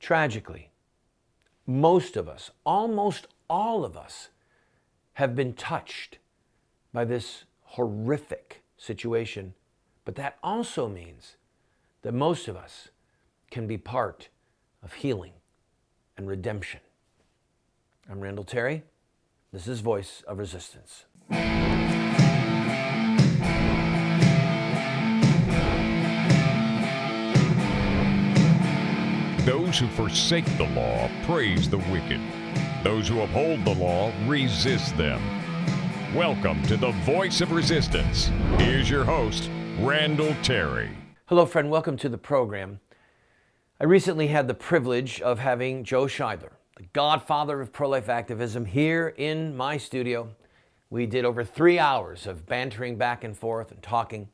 Tragically, most of us, almost all of us, have been touched by this horrific situation. But that also means that most of us can be part of healing and redemption. I'm Randall Terry. This is Voice of Resistance. Those who forsake the law praise the wicked. Those who uphold the law resist them. Welcome to the Voice of Resistance. Here's your host, Randall Terry. Hello, friend. Welcome to the program. I recently had the privilege of having Joe Scheidler, the godfather of pro-life activism, here in my studio. We did over 3 hours of bantering back and forth and talking,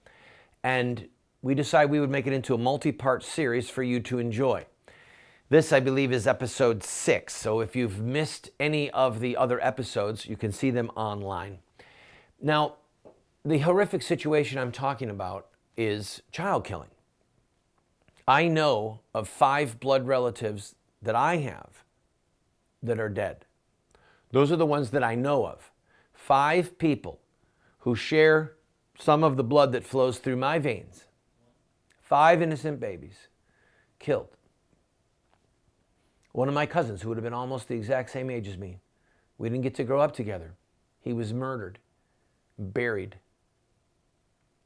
and we decided we would make it into a multi-part series for you to enjoy. This, I believe, is episode 6, so if you've missed any of the other episodes, you can see them online. Now, the horrific situation I'm talking about is child killing. I know of 5 blood relatives that I have that are dead. Those are the ones that I know of. 5 people who share some of the blood that flows through my veins. 5 innocent babies killed. One of my cousins, who would have been almost the exact same age as me, we didn't get to grow up together. He was murdered, buried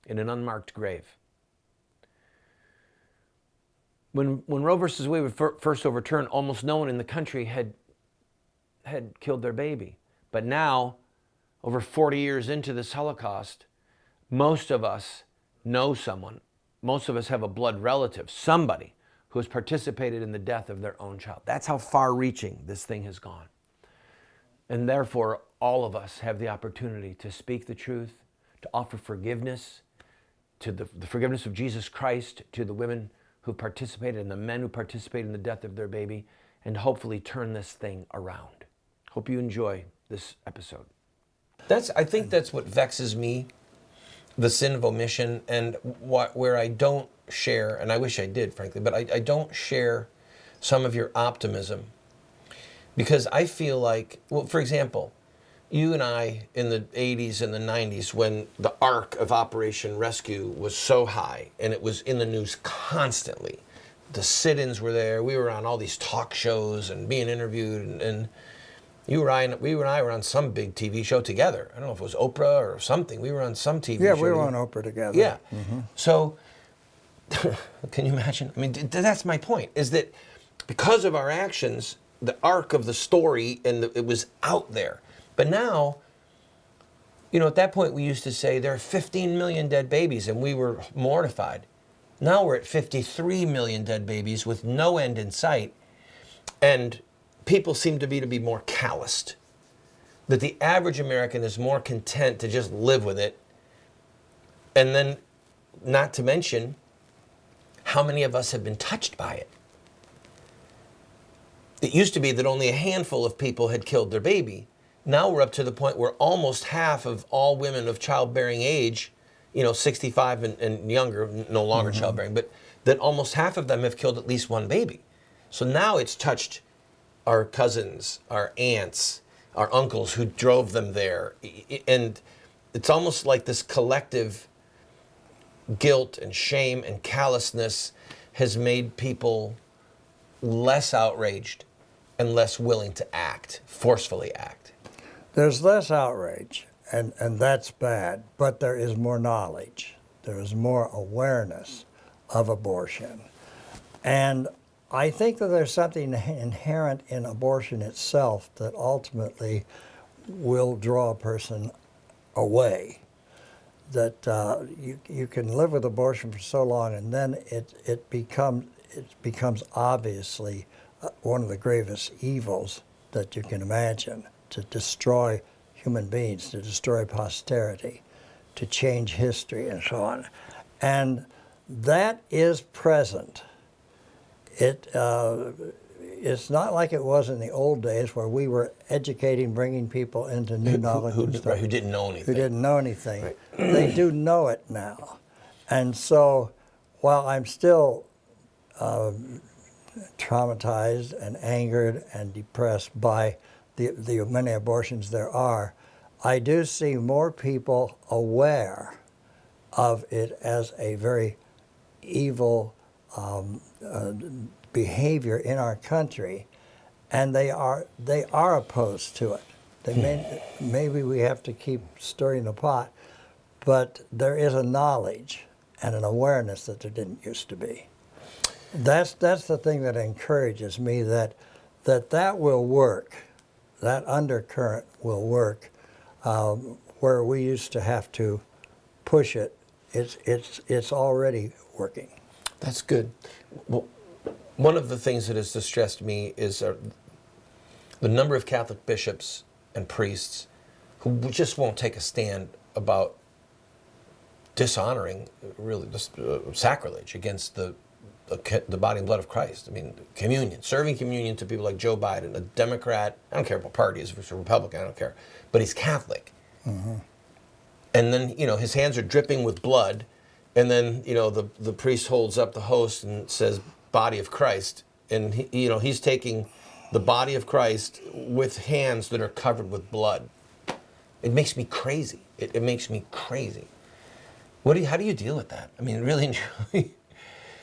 in an unmarked grave. When Roe versus Wade was first overturned, almost no one in the country had killed their baby. But now, over 40 years into this Holocaust, most of us know someone. Most of us have a blood relative, somebody who has participated in the death of their own child. That's how far-reaching this thing has gone. And therefore, all of us have the opportunity to speak the truth, to offer forgiveness, to the forgiveness of Jesus Christ, to the women who participated and the men who participated in the death of their baby, and hopefully turn this thing around. Hope you enjoy this episode. I think that's what vexes me, the sin of omission, and where I don't share, and I wish I did, frankly, but I don't share some of your optimism, because I feel like, well, for example, you and I in the 80s and the 90s, when the arc of Operation Rescue was so high and it was in the news constantly, the sit-ins were there, we were on all these talk shows and being interviewed, and we and I were on some big TV show together. I don't know if it was Oprah or something. We were on some TV show. Yeah, we were on Oprah together. Yeah. Mm-hmm. So, can you imagine? I mean, that's my point, is that because of our actions, the arc of the story, it was out there. But now, at that point we used to say there are 15 million dead babies, and we were mortified. Now we're at 53 million dead babies with no end in sight, and people seem to be more calloused. That the average American is more content to just live with it, and then not to mention how many of us have been touched by it. It used to be that only a handful of people had killed their baby. Now we're up to the point where almost half of all women of childbearing age, 65 and younger, no longer childbearing, but that almost half of them have killed at least one baby. So now it's touched our cousins, our aunts, our uncles who drove them there. And it's almost like this collective guilt and shame and callousness has made people less outraged and less willing to forcefully act. There's less outrage, and that's bad, but there is more knowledge. There is more awareness of abortion. And I think that there's something inherent in abortion itself that ultimately will draw a person away. That you can live with abortion for so long, and then it becomes obviously one of the gravest evils that you can imagine, to destroy human beings, to destroy posterity, to change history, and so on. And that is present. It's not like it was in the old days where we were educating, bringing people into new knowledge. Who didn't know anything. Who didn't know anything. Right. They do know it now. And so while I'm still traumatized and angered and depressed by the many abortions there are, I do see more people aware of it as a very evil behavior in our country, and they are opposed to it. Maybe we have to keep stirring the pot, but there is a knowledge and an awareness that there didn't used to be. That's the thing that encourages me that will work. That undercurrent will work, where we used to have to push it. It's already working. That's good. Well, one of the things that has distressed me is the number of Catholic bishops and priests who just won't take a stand about dishonoring, really, sacrilege against the body and blood of Christ. I mean, communion, serving communion to people like Joe Biden, a Democrat. I don't care what party he is, if he's a Republican, I don't care. But he's Catholic. Mm-hmm. And then, his hands are dripping with blood. And then, the priest holds up the host and says, body of Christ. And, he's taking the body of Christ with hands that are covered with blood. It makes me crazy. It makes me crazy. How do you deal with that? I mean, really,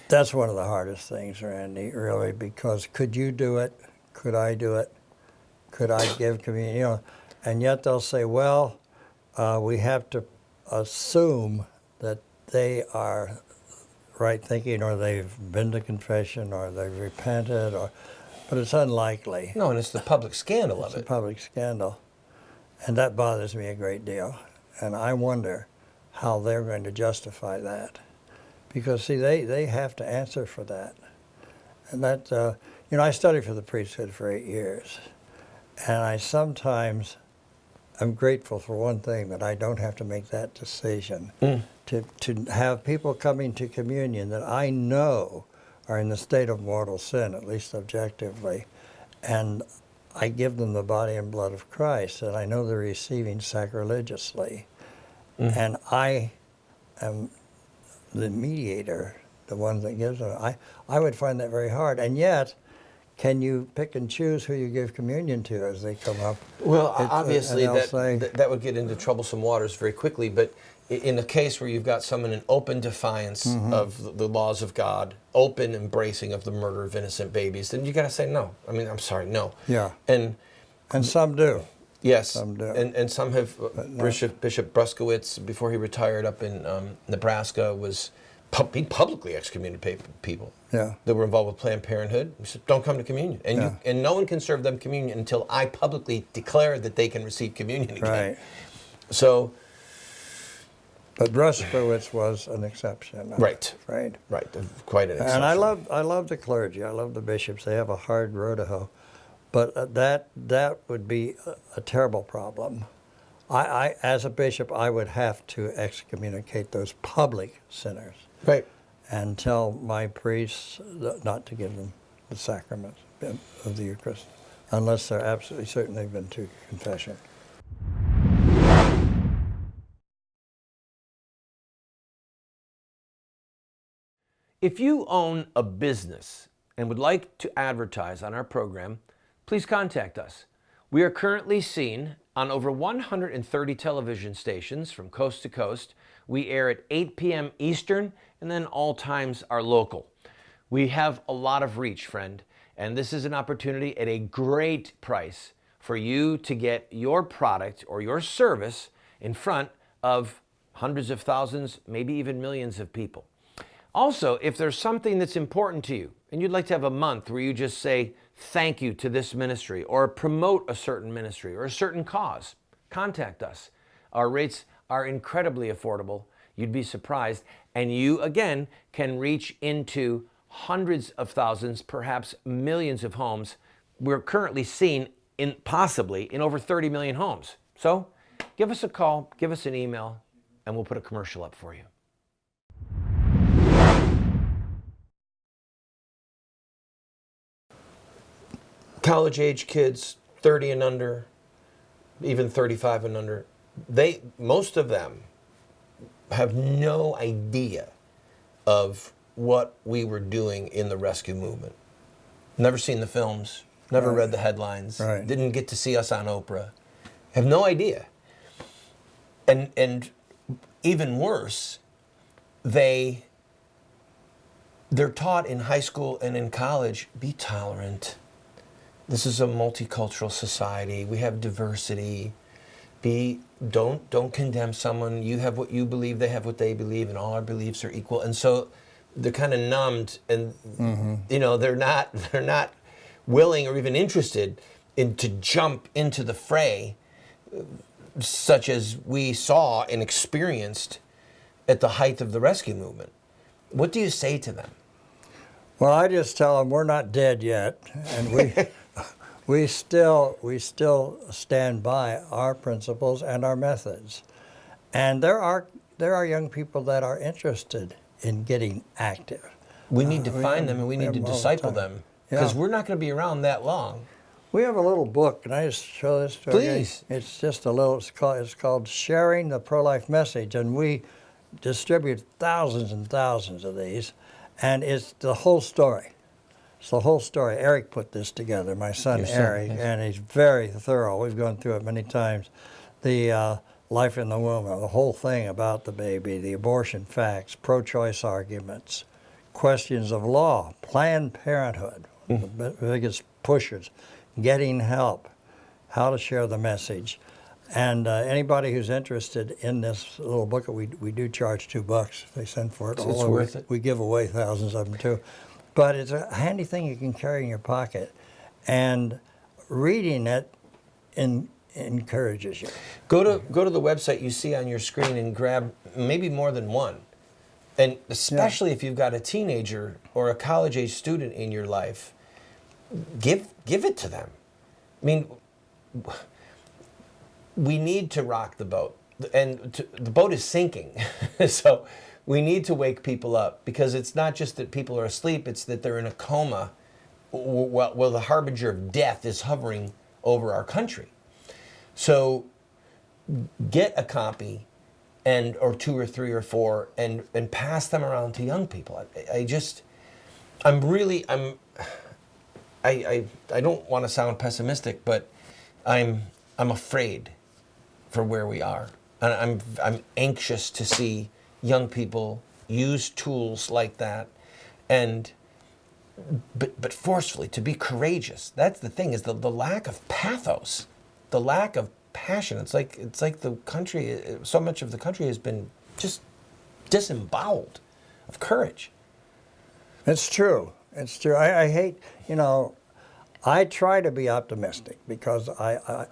That's one of the hardest things, Randy, really, because could you do it? Could I do it? Could I give communion? And yet they'll say, well, we have to assume that they are right thinking, or they've been to confession, or they've repented, but it's unlikely. No, and it's the public scandal of it. It's a public scandal. And that bothers me a great deal. And I wonder how they're going to justify that. Because, see, they have to answer for that. And that, I studied for the priesthood for 8 years. And I sometimes am grateful for one thing, that I don't have to make that decision. To have people coming to communion that I know are in the state of mortal sin, at least objectively, and I give them the body and blood of Christ that I know they're receiving sacrilegiously. And I am the mediator, the one that gives them. I would find that very hard. And yet, can you pick and choose who you give communion to as they come up? Well, obviously that would get into troublesome waters very quickly, but in a case where you've got someone in open defiance of the laws of God, open embracing of the murder of innocent babies, then you got to say no. I mean, I'm sorry, no. Yeah. And some do. Yes. Some do. And some have. Bishop Bruskowitz, before he retired up in Nebraska, he publicly excommunicated people that were involved with Planned Parenthood. He said, don't come to communion. And no one can serve them communion until I publicly declare that they can receive communion again. Right. So. But Bruskowitz was an exception. Right. Right. Right. Quite an exception. And I love the clergy. I love the bishops. They have a hard row to hoe. But that would be a terrible problem. I, as a bishop, I would have to excommunicate those public sinners. Right. And tell my priests not to give them the sacrament of the Eucharist, unless they're absolutely certain they've been to confession. If you own a business and would like to advertise on our program, please contact us. We are currently seen on over 130 television stations from coast to coast. We air at 8 p.m. Eastern, and then all times are local. We have a lot of reach, friend, and this is an opportunity at a great price for you to get your product or your service in front of hundreds of thousands, maybe even millions of people. Also, if there's something that's important to you and you'd like to have a month where you just say thank you to this ministry or promote a certain ministry or a certain cause, contact us. Our rates are incredibly affordable. You'd be surprised. And you, again, can reach into hundreds of thousands, perhaps millions of homes. We're currently seen possibly in over 30 million homes. So give us a call, give us an email, and we'll put a commercial up for you. College-age kids, 30 and under, even 35 and under, most of them have no idea of what we were doing in the rescue movement. never seen the films, never Right. read the headlines, Right. didn't get to see us on Oprah, have no idea. And even worse, they're taught in high school and in college, be tolerant. This is a multicultural society. We have diversity. Don't condemn someone. You have what you believe, they have what they believe, and all our beliefs are equal. And so they're kind of numbed, and they're not willing or even interested in to jump into the fray, such as we saw and experienced at the height of the rescue movement. What do you say to them? Well, I just tell them we're not dead yet, and we still stand by our principles and our methods. And there are young people that are interested in getting active. We need to find them, and we need to them all the disciple time. them, because Yeah. we're not going to be around that long. We have a little book. Can I just show this to you? Please. It's just a little. It's called Sharing the Pro-Life Message, and we distribute thousands and thousands of these, and it's the whole story. It's the whole story. Eric put this together, my son, Your son, Eric, yes. and he's very thorough. We've gone through it many times. The life in the womb, the whole thing about the baby, the abortion facts, pro-choice arguments, questions of law, Planned Parenthood, the biggest pushers, getting help, how to share the message. And anybody who's interested in this little book, we do charge $2 if they send for it. It's Although worth it. We give away thousands of them too. But it's a handy thing you can carry in your pocket. And reading it encourages you. Go to the website you see on your screen and grab maybe more than one. And especially if you've got a teenager or a college-age student in your life, give it to them. I mean, we need to rock the boat, and the boat is sinking. So we need to wake people up, because it's not just that people are asleep, it's that they're in a coma while the harbinger of death is hovering over our country. So get a copy, or two or three or four, and pass them around to young people. I don't want to sound pessimistic, but I'm afraid for where we are, and I'm anxious to see young people use tools like that, but forcefully, to be courageous. That's the thing, is the lack of pathos, the lack of passion. It's like the country, so much of the country has been just disemboweled of courage. It's true. It's true. I hate, I try to be optimistic, because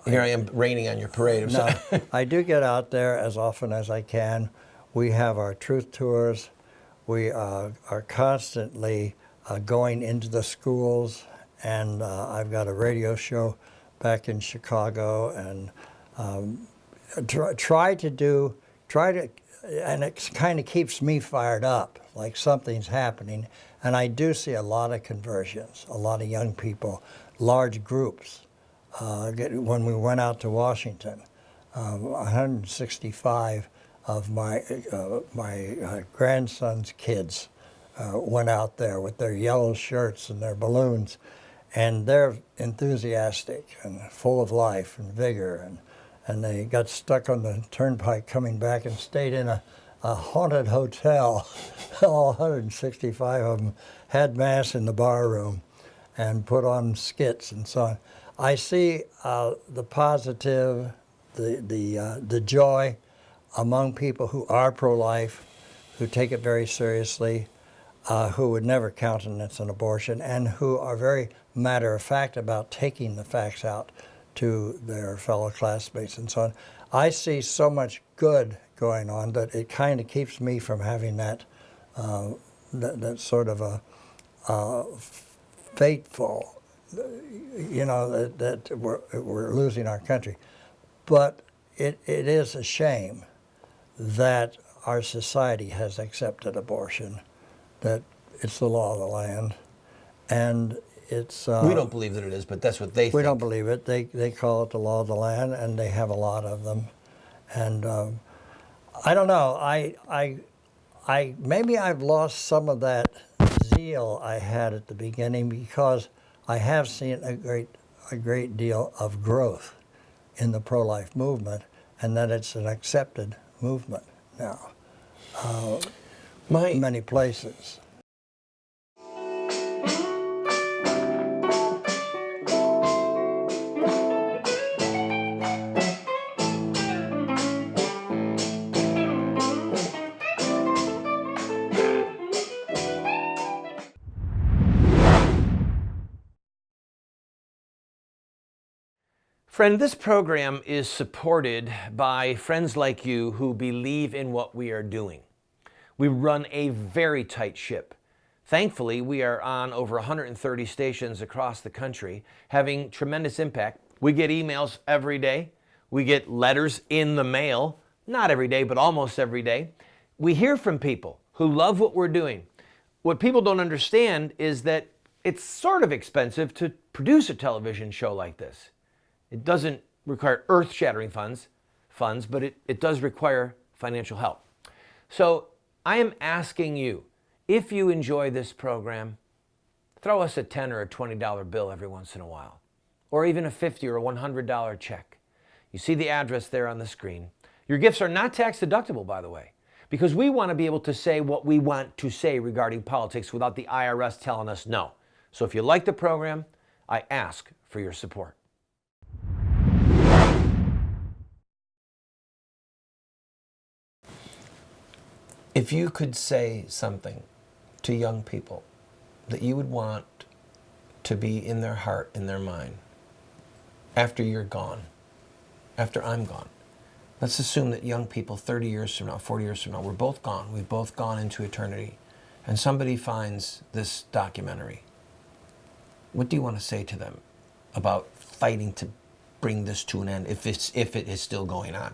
Here I am raining on your parade. I'm sorry. I do get out there as often as I can. We have our truth tours. We are constantly going into the schools, and I've got a radio show back in Chicago, and try to, and it kind of keeps me fired up, like something's happening. And I do see a lot of conversions, a lot of young people, large groups. When we went out to Washington, 165 of my grandson's kids went out there with their yellow shirts and their balloons, and they're enthusiastic and full of life and vigor, and they got stuck on the turnpike coming back and stayed in a haunted hotel. All 165 of them had mass in the bar room and put on skits and so on. I see the positive, the joy among people who are pro-life, who take it very seriously, who would never countenance an abortion, and who are very matter-of-fact about taking the facts out to their fellow classmates and so on. I see so much good going on that it kind of keeps me from having that sort of a fateful, that we're losing our country. But it is a shame that our society has accepted abortion, that it's the law of the land, and it's... we don't believe that it is, but that's what they think. We don't believe it. They call it the law of the land, and they have a lot of them. And I don't know. I maybe I've lost some of that zeal I had at the beginning, because I have seen a great deal of growth in the pro-life movement, and that it's an accepted movement now in many places. Friend, this program is supported by friends like you who believe in what we are doing. We run a very tight ship. Thankfully, we are on over 130 stations across the country, having tremendous impact. We get emails every day. We get letters in the mail, not every day, but almost every day. We hear from people who love what we're doing. What people don't understand is that it's sort of expensive to produce a television show like this. It doesn't require earth-shattering funds, but it does require financial help. So I am asking you, if you enjoy this program, throw us a $10 or a $20 bill every once in a while, or even a $50 or a $100 check. You see the address there on the screen. Your gifts are not tax deductible, by the way, because we want to be able to say what we want to say regarding politics without the IRS telling us no. So if you like the program, I ask for your support. If you could say something to young people that you would want to be in their heart, in their mind, after you're gone, after I'm gone. Let's assume that young people 30 years from now, 40 years from now, we're both gone. We've both gone into eternity. And somebody finds this documentary. What do you want to say to them about fighting to bring this to an end if it is still going on?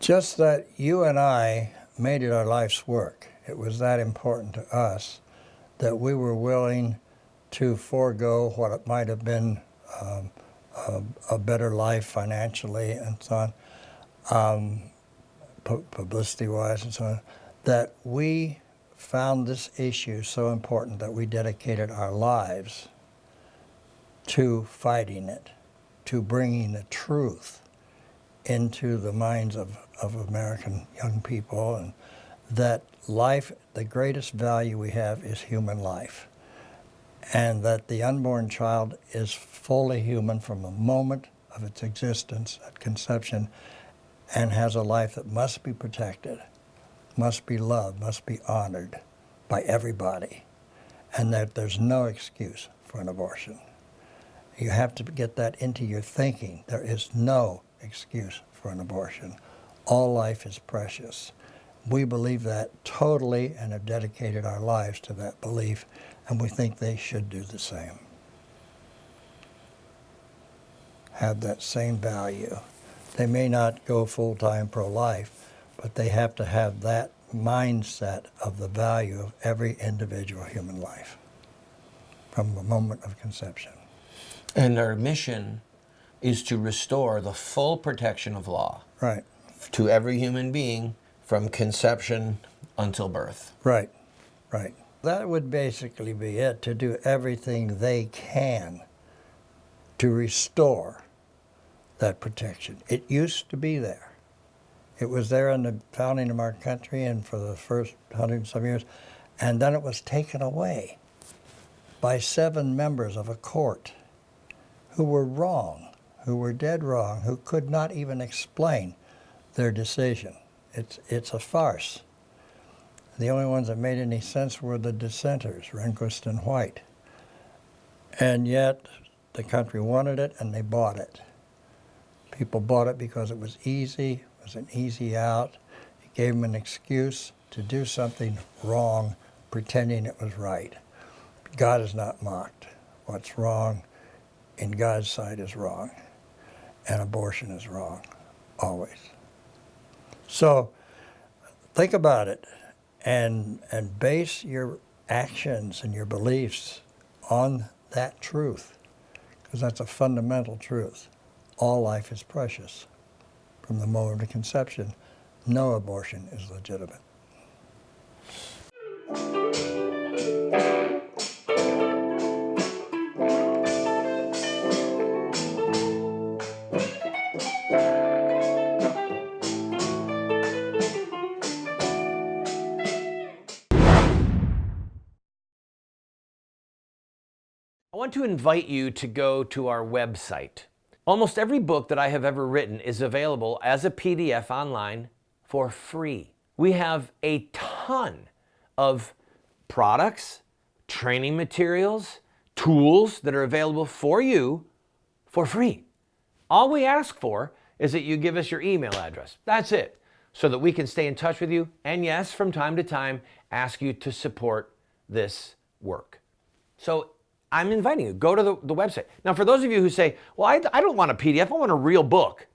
Just that you and I made it our life's work. It was that important to us that we were willing to forego what it might have been a better life financially and so on, publicity-wise and so on, that we found this issue so important that we dedicated our lives to fighting it, to bringing the truth into the minds of American young people, and that life, the greatest value we have is human life, and that the unborn child is fully human from the moment of its existence at conception and has a life that must be protected, must be loved, must be honored by everybody, and that there's no excuse for an abortion. You have to get that into your thinking. There is no excuse for an abortion. All life is precious. We believe that totally and have dedicated our lives to that belief, and we think they should do the same. Have that same value. They may not go full-time pro-life, but they have to have that mindset of the value of every individual human life from the moment of conception. And our mission is to restore the full protection of law. Right. To every human being from conception until birth. Right, right. That would basically be it, to do everything they can to restore that protection. It used to be there. It was there in the founding of our country and for the first 100 and some years, and then it was taken away by 7 members of a court who were wrong, who were dead wrong, who could not even explain their decision. It's a farce. The only ones that made any sense were the dissenters, Rehnquist and White. And yet the country wanted it and they bought it. People bought it because it was easy, it was an easy out. It gave them an excuse to do something wrong, pretending it was right. God is not mocked. What's wrong in God's sight is wrong, and abortion is wrong, always. So think about it and base your actions and your beliefs on that truth, because that's a fundamental truth. All life is precious. From the moment of conception, no abortion is legitimate. I want to invite you to go to our website. Almost every book that I have ever written is available as a PDF online for free. We have a ton of products, training materials, tools that are available for you for free. All we ask for is that you give us your email address. That's it. So that we can stay in touch with you and, yes, from time to time, ask you to support this work. So I'm inviting you, go to the website. Now, for those of you who say, well, I don't want a PDF, I want a real book.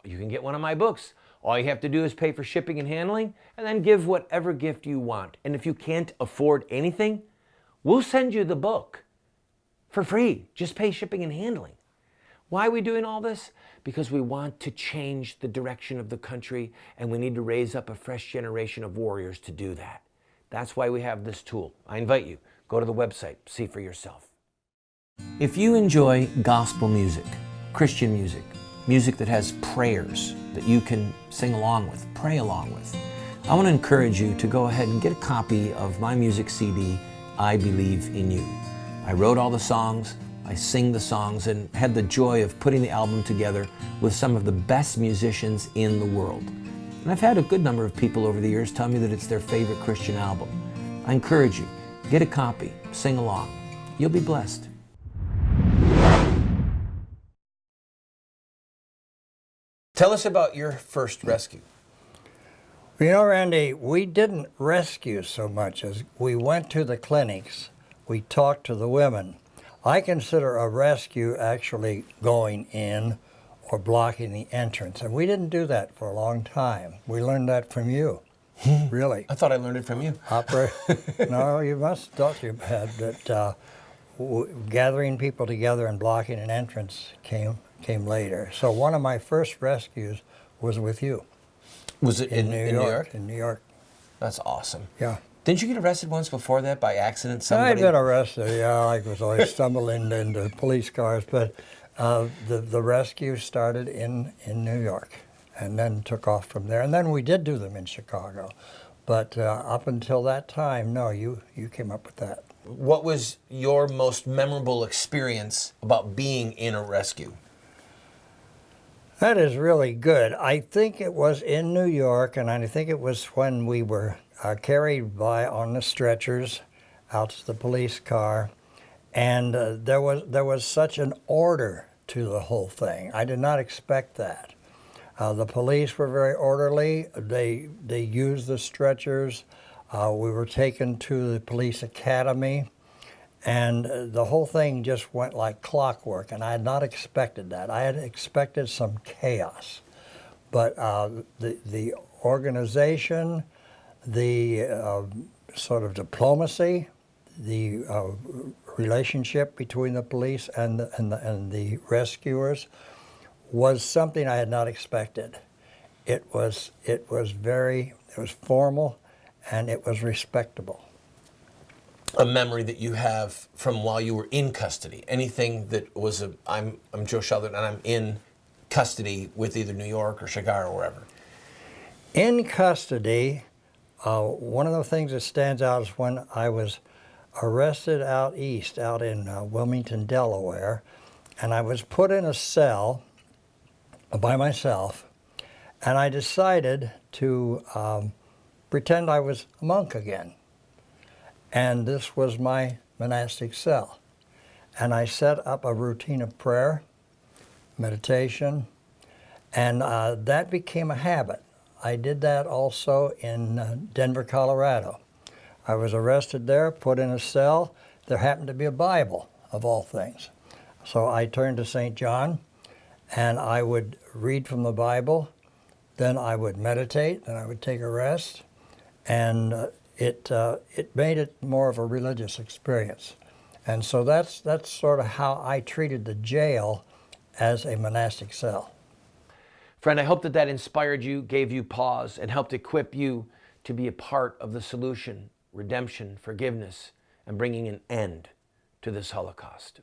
You can get one of my books. All you have to do is pay for shipping and handling and then give whatever gift you want. And if you can't afford anything, we'll send you the book for free. Just pay shipping and handling. Why are we doing all this? Because we want to change the direction of the country and we need to raise up a fresh generation of warriors to do that. That's why we have this tool. I invite you, go to the website, see for yourself. If you enjoy gospel music, Christian music, music that has prayers that you can sing along with, pray along with, I want to encourage you to go ahead and get a copy of my music CD, I Believe in You. I wrote all the songs, I sing the songs, and had the joy of putting the album together with some of the best musicians in the world. And I've had a good number of people over the years tell me that it's their favorite Christian album. I encourage you, get a copy, sing along. You'll be blessed. Tell us about your first rescue. You know, Randy, we didn't rescue so much as we went to the clinics, we talked to the women. I consider a rescue actually going in or blocking the entrance, and we didn't do that for a long time. We learned that from you, really. I thought I learned it from you. No, you must have thought you had, that gathering people together and blocking an entrance came later. So one of my first rescues was with you. Was it in New York? In New York. That's awesome. Yeah. Didn't you get arrested once before that by accident? I'd been arrested, yeah. I was always stumbling into police cars, but the rescue started in New York and then took off from there. And then we did do them in Chicago. But up until that time, no, you came up with that. What was your most memorable experience about being in a rescue? That is really good. I think it was in New York, and I think it was when we were carried by on the stretchers out to the police car, and there was such an order to the whole thing. I did not expect that. The police were very orderly. They used the stretchers. We were taken to the police academy. And the whole thing just went like clockwork, and I had not expected that. I had expected some chaos. But the organization, the sort of diplomacy, the relationship between the police and the rescuers was something I had not expected. It was formal, and it was respectable. A memory that you have from while you were in custody? Anything that was I'm Joe Scheidler and I'm in custody with either New York or Chicago or wherever. In custody, one of the things that stands out is when I was arrested out east, out in Wilmington, Delaware, and I was put in a cell by myself, and I decided to pretend I was a monk again. And this was my monastic cell. And I set up a routine of prayer, meditation, and that became a habit. I did that also in Denver, Colorado. I was arrested there, put in a cell. There happened to be a Bible, of all things. So I turned to St. John, and I would read from the Bible, then I would meditate, then I would take a rest, and it made it more of a religious experience. And so that's sort of how I treated the jail as a monastic cell. Friend, I hope that inspired you, gave you pause, and helped equip you to be a part of the solution, redemption, forgiveness, and bringing an end to this Holocaust.